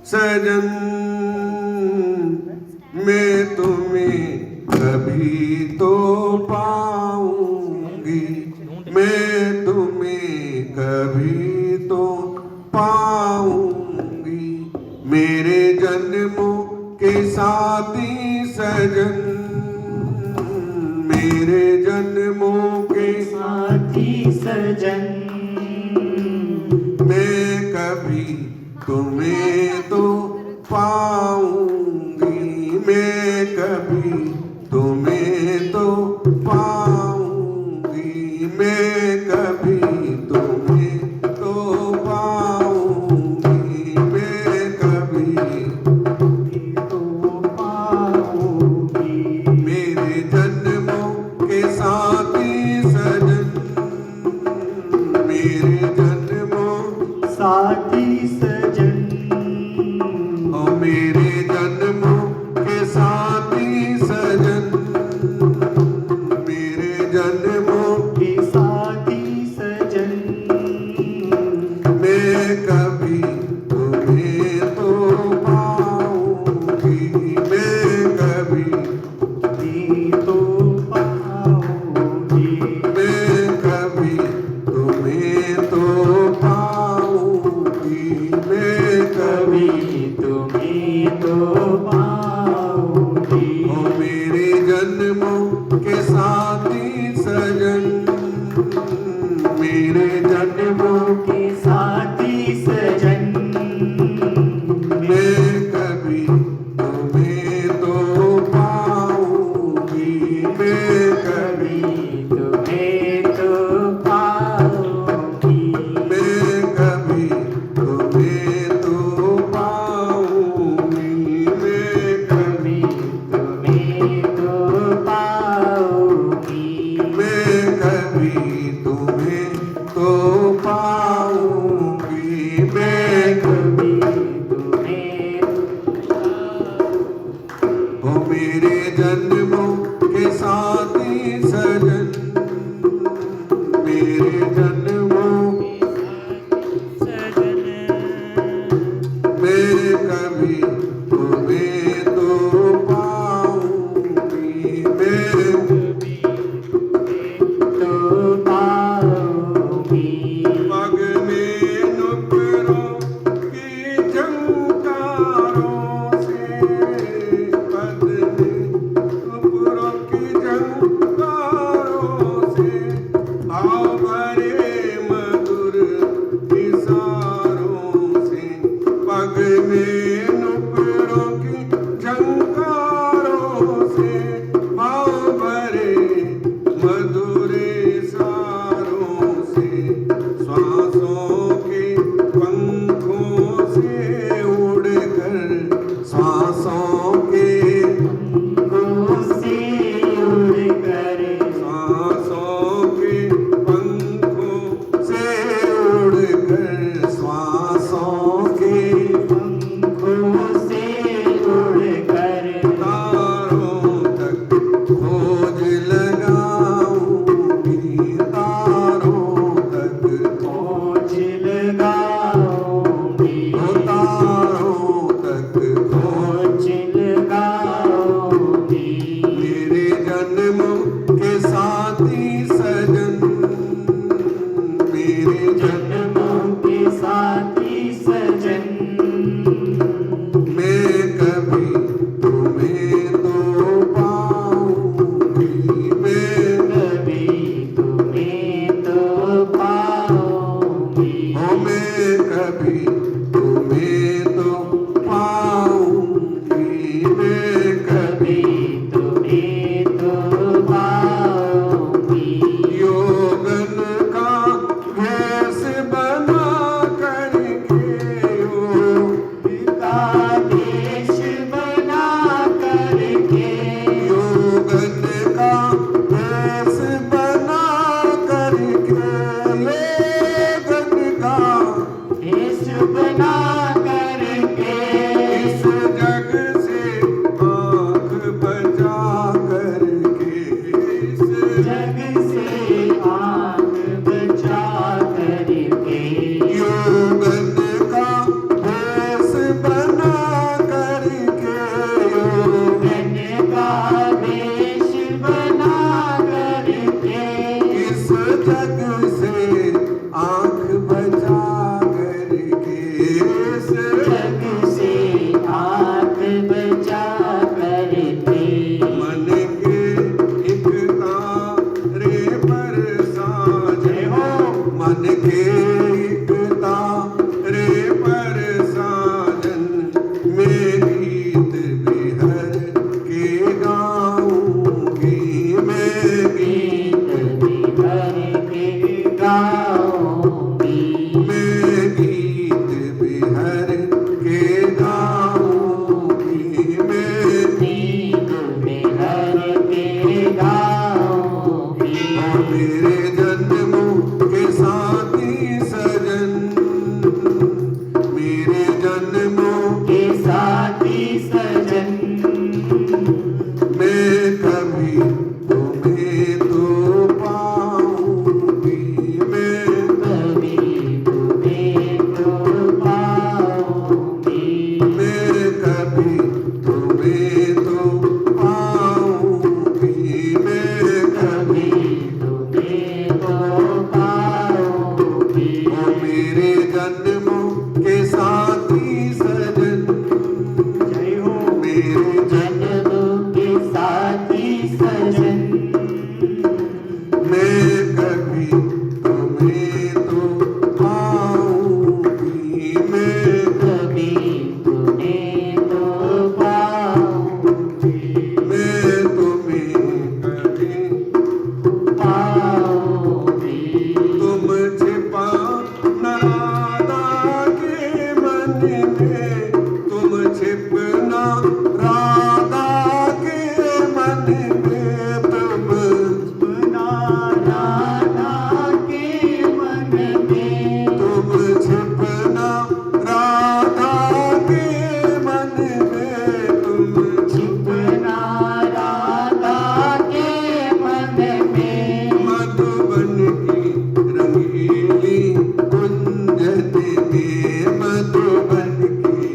सजन मैं तुम्हें कभी तो पाऊंगी, मैं तुम्हें कभी तो पाऊंगी, मेरे जन्मों के साथी सजन, मेरे जन्मों के साथी सजन, मैं कभी तुम्हें तो पाऊंगी, मैं कभी तुम्हें तो पाऊंगी, मैं कभी तुम्हें तो पाऊंगी, मैं कभी तो पाऊंगी, मेरे जन्मों के साथी सजन, मेरे जन्मों साथी सजन, ओ मेरे जन्मों के साथी सजन, मेरे जन्मों के साथी सजन, मैं कभी तुम्हें तो पाऊंगी, मैं कभी तो पाऊंगी, मैं कभी तुम्हें तो पाऊंगी, मैं कभी तुम्हें तो पाऊंगी, ओ मेरे जन्मों के साथी सजन, मेरे जन्मों के साथी सजन, मैं कभी तुम्हें तो पाऊंगी, मैं कभी तुम्हें तो पाऊंगी, मैं कभी तुम्हें तो पाऊंगी, मैं कभी तुम्हें तो पाऊंगी, मैं कभी तुम्हें तो पाऊंगी, मैं कभी तुम्हें ओ मेरे जन्मों के साथी सजन, मेरे जन्मों मैं कभी तुम्हें तो पाऊंगी, मैं तो पाऊंगी, पग में नुपुरों की झंकारों से, पग में नुपुरों की झंकारों से, भाव भरे मधुर इशारों से, पग में नुपुरों की झंकारों से, भाव भरे मधुर इशारों से, श्वासों के पंखों से उड़कर, श्वासों के से उड़कर, श्वासों के पंखों से उड़कर, श्वासों के पंखों से उड़कर, तारों तक खोज लगाऊंगी, तारों तक खोज लगाऊंगी, तारों तक खोज लगाऊंगी, मेरे जन्मों के साथी सजन, मेरे जन्मों के साथी सजन, मैं कभी तुम्हें तो पाऊंगी, मैं कभी तुम्हें तो पाऊंगी, ओ मैं कभी तुम्हें तो पाऊंगी, मैं कभी तुम्हें तो पाऊंगी, योगन का भेष बना करके, योग का देश बना करके, योगन का भेष बना करके, योगन का देश जग से हाथ बचा करके मन के एक तारे पर साजन मन के एक तारे पर साजन मैं गीत बिहर के गाऊंगी मैं गीत बिहर के गाऊंगी मैं गीत बिहर के गाऊंगी मैं गीत बिहर के गाऊंगी मेरे जन्मों के साथी सजन मेरे जन्मों के साथी सजन मैं कभी तुम्हें तो पाऊंगी मैं कभी तुम्हें तो पाऊंगी मैं कभी तुम्हें तो पाऊंगी मैं कभी तुम्हें तो पाऊंगी ओ मेरे जन्मों के साथी सजन जय हो मेरे जन्मों के साथी सजन मैं कभी तुम्हें तो पाऊंगी मैं कभी तुम्हें तो पाऊंगी मैं तुम्हें कभी पाऊंगी तुम छिपा न राधा के मन में तुम छिपना राधा के मन में तुम बना राधा के मन में तुम छिपना राधा के मन में तुम छिपना राधा के मन में मधुबन की रंगीली कुंजन में मधुबन की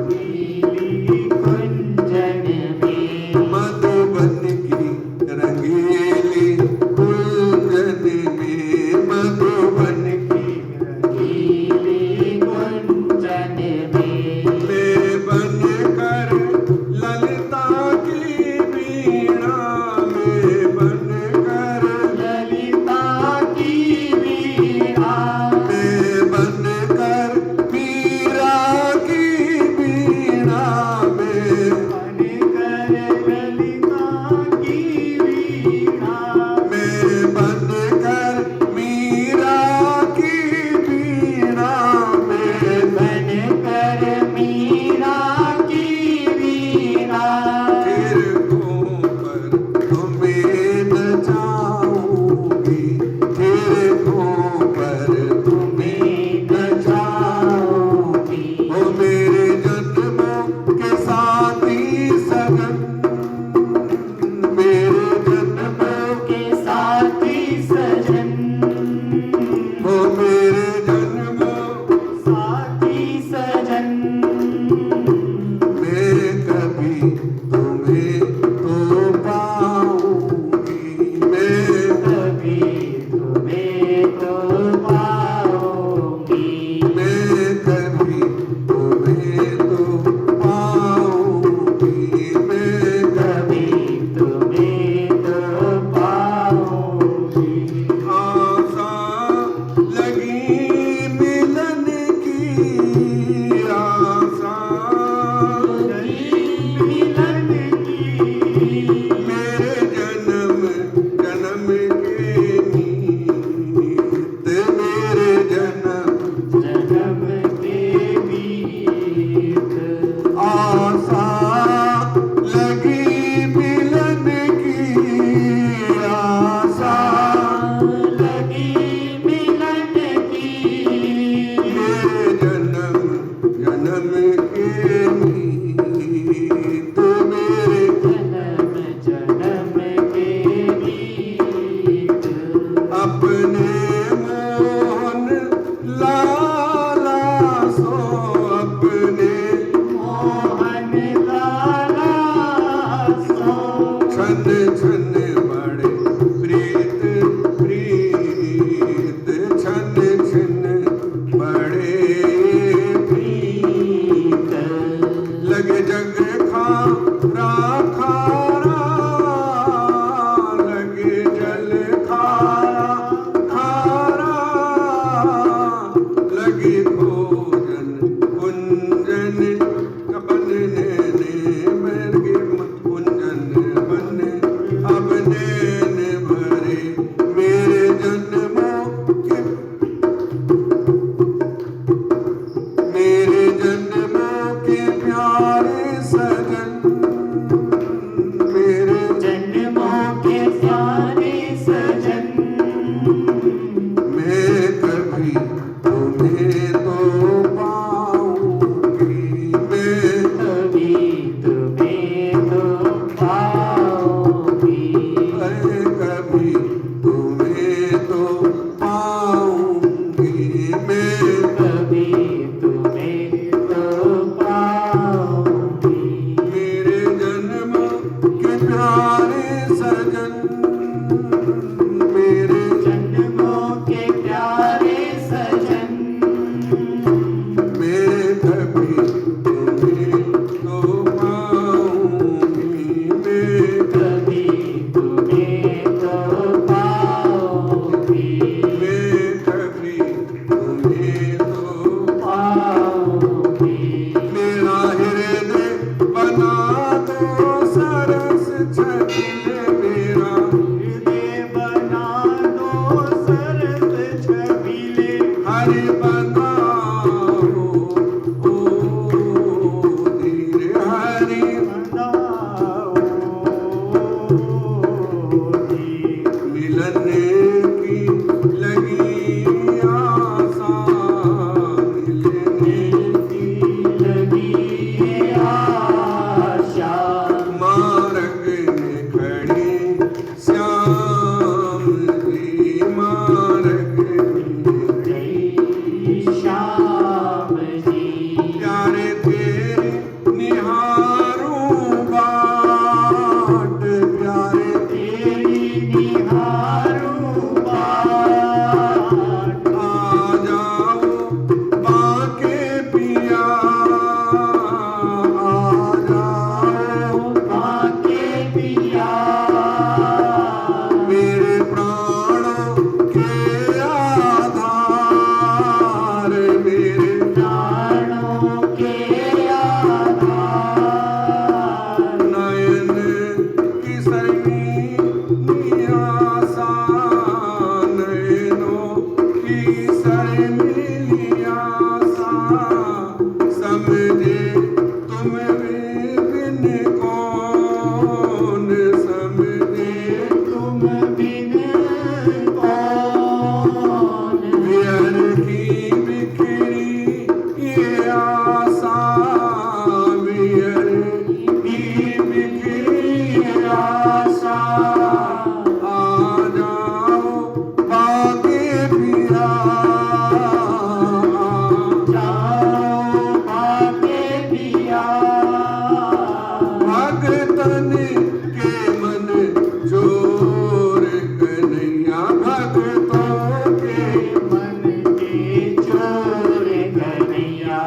नीली कुंजन में मधुबन की रंगीली कुंजन में मधुबन की नीली कुंजन में मैं बनकर ललिता की वीणा में बनकर ललिता की वीणा मैं बनकर मीरा की वीणा में बनकर ललिता की वीणा मैं बनकर मीरा की वीणा में बनकर मीरा की वीणा थिरकों पर तुम्हें नचाऊंगी थिरकों पर तुम्हें नचाऊंगी ओ मेरे जन्मों के साथी सजन मेरे जन्मों के साथी सजन ओ मेरे जन्मों साथी सजन मैं कभी तुम्हें तो पाऊंगी मैं कभी तुम्हें तो पाऊंगी मैं कभी तुम्हें तो पाऊंगी मैं कभी तुम्हें तो पाऊंगी आशा लगी मिलन की आशा मिलन की मेरे जन्म जन्म के नीत मेरे जन्म जन्म के बीत आशा लगी मिलन की आशा लगी मिलन की मेरे जन्म जन्म के नीत मेरे जन्म जन्म के बीत अपने मोहन लाला सो अपने मोहन लाला सो छन छन बड़े प्रीत प्रीत छन छन बड़े प्रीत आसा मेरे भीम की आशा आ जाओ बागे पिया जाओ भागे पिया भगतन के मन जोर कन्हैया भगतों के मन के चोर कन्हैया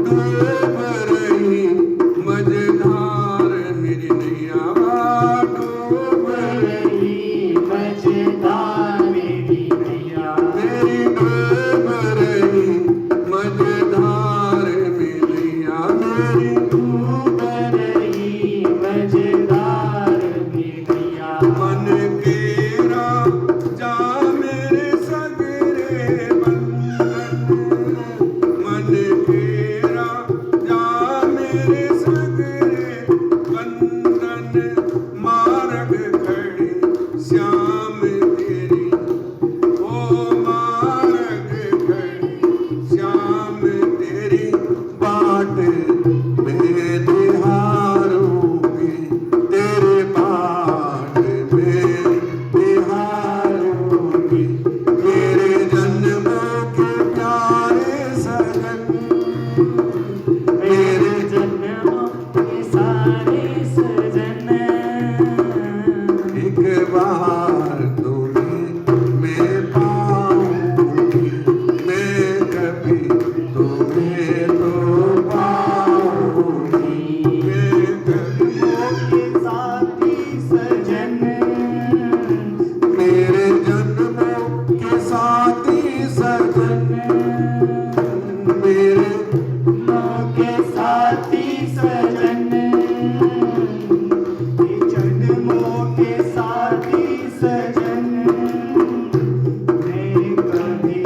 डूब रही मझधार मेरी नैया डूब रही मझधार मेरी नैया मेरी डूब रही मझधार में नैया मेरी डूब रही मझधार में नैया मन केरा जा मेरे सगरे बंधन मन केरा जा मेरे सगरे बंधन मार्ग खड़ी श्याम तेरी ओ मार्ग खड़ी श्याम तेरी बाट में निहारूंगी तेरे बाट में निहारूंगी मेरे जन्मों के प्यारे सजन मेरे जन्मों के सारे सजन एक बार तुम्हें मैं पाऊंगी मैं कभी तुम्हें तो पाऊंगी मैं कभी के साथी सजन मेरे जन्मों के साथी सजन मेरे के साथी सजन जन्मों के साथी सजन मैं कभी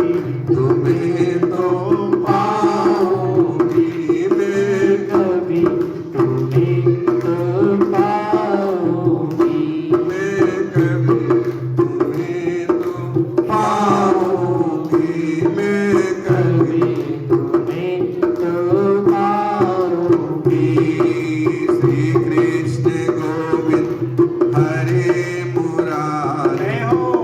तुम्हें तो पाऊंगी मैं कभी तुम्हें तो पाऊंगी मैं कभी तुम्हें तो पाऊंगी मैं कभी कभी तुम्हें तो पाऊंगी श्री कृष्ण गोविंद हरे मुरारे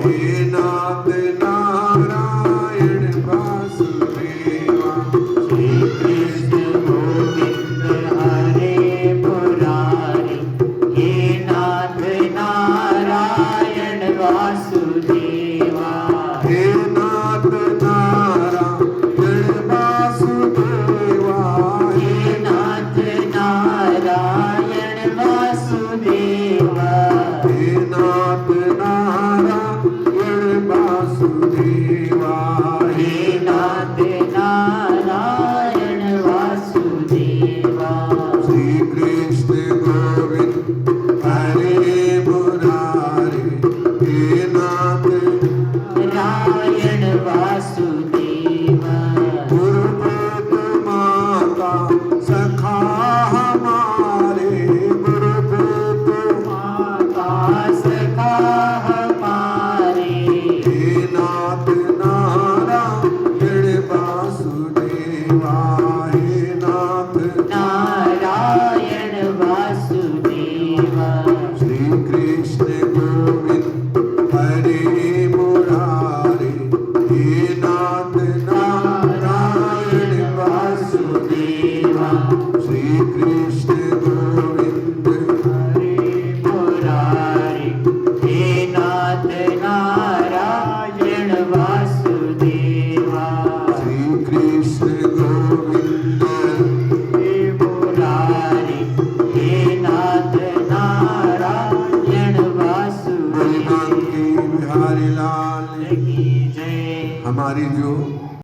हे नाथ नारायण वासुदेवा श्री कृष्ण गोविंद हरे मुरारी हे नाथ नारायण वासुदेवा हे नाथ नारायण वासुदेवा हे नाथ नारायण वासुदेवा हे नाथ नारायण वासुदेवा हे नाथ नारायण वासुदेवा श्री कृष्ण गोविंद हरे मुरारे हे नाथ नारायण वासुदेवा गुरुदेव माता सखा हमारे गुरुदेव माता सखा हमारे हे नाथ नारायण वासुदेवा